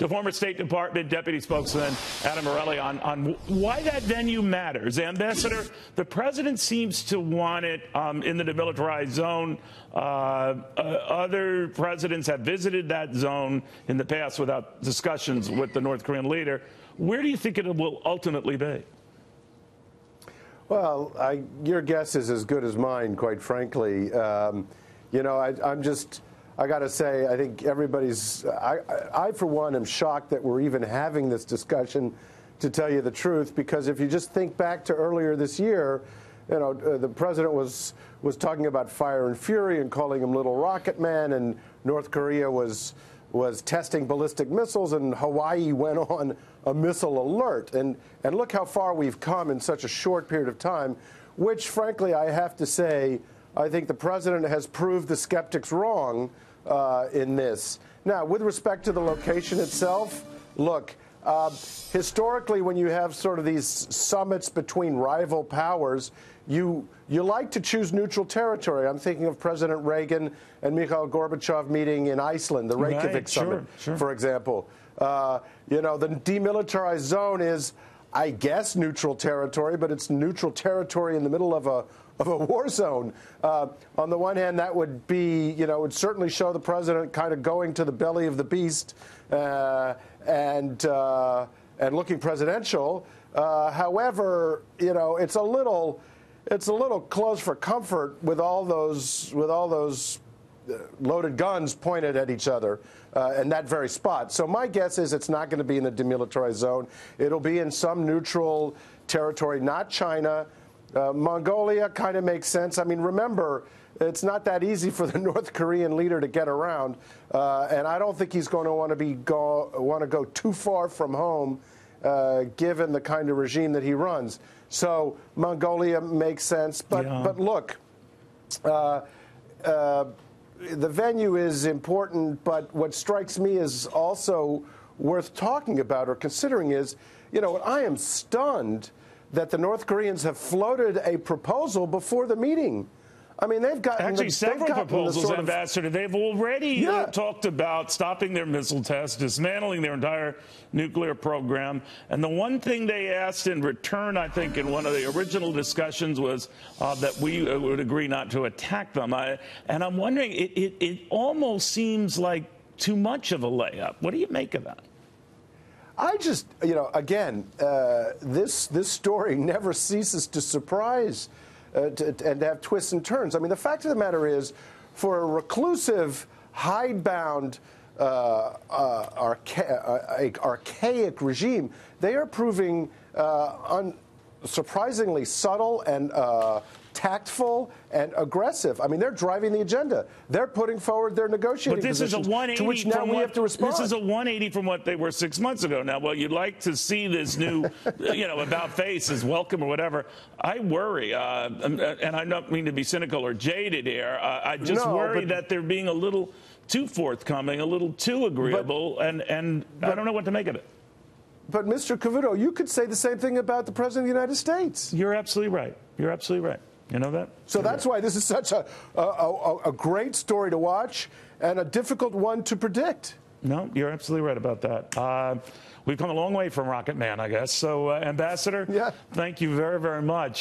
to former State Department Deputy Spokesman Adam Ereli on why that venue matters. Ambassador, the president seems to want it in the demilitarized zone. Other presidents have visited that zone in the past without discussions with the North Korean leader. Where do you think it will ultimately be? Well, your guess is as good as mine, quite frankly. You know, I got to say, I think everybody's, I for one am shocked that we're even having this discussion, to tell you the truth, because if you just think back to earlier this year, you know, the president was talking about fire and fury and calling him Little Rocket Man, and North Korea was testing ballistic missiles, and Hawaii went on a missile alert. And look how far we've come in such a short period of time, which, frankly, I have to say, I think the president has proved the skeptics wrong in this. Now, with respect to the location itself, look, historically, when you have sort of these summits between rival powers, you like to choose neutral territory. I'm thinking of President Reagan and Mikhail Gorbachev meeting in Iceland, the Reykjavik summit, for example. You know, the demilitarized zone is, I guess, neutral territory, but it's neutral territory in the middle of a war zone. On the one hand, that would be, you know, would certainly show the president kind of going to the belly of the beast and looking presidential. However, you know, it's a little close for comfort with all those loaded guns pointed at each other in that very spot. So my guess is it's not going to be in the demilitarized zone. It'll be in some neutral territory, not China. Mongolia kind of makes sense. I mean, remember, it's not that easy for the North Korean leader to get around, and I don't think he's going to want to go too far from home, given the kind of regime that he runs. So Mongolia makes sense, but look, the venue is important, but what strikes me is also worth talking about or considering is, you know, I am stunned that the North Koreans have floated a proposal before the meeting. I mean, they've gotten actually several proposals, Ambassador. They've already talked about stopping their missile tests, dismantling their entire nuclear program. And the one thing they asked in return, I think, in one of the original discussions was that we would agree not to attack them. And I'm wondering, it almost seems like too much of a layup. What do you make of that? I just, you know, again, this story never ceases to surprise and to have twists and turns. I mean, the fact of the matter is, for a reclusive, hidebound, archaic regime, they are proving surprisingly subtle and tactful and aggressive. I mean, they're driving the agenda. They're putting forward their negotiating positions, to which now we have to respond. This is a 180 from what they were 6 months ago. Now, well, you'd like to see this new, you know, about face is welcome or whatever. I worry, and I don't mean to be cynical or jaded here. I just worry that they're being a little too forthcoming, a little too agreeable, and I don't know what to make of it. But, Mr. Cavuto, you could say the same thing about the President of the United States. You're absolutely right. You're absolutely right. You know that? So that's why this is such a great story to watch and a difficult one to predict. No, you're absolutely right about that. We've come a long way from Rocket Man, I guess. So, Ambassador, thank you very, very much.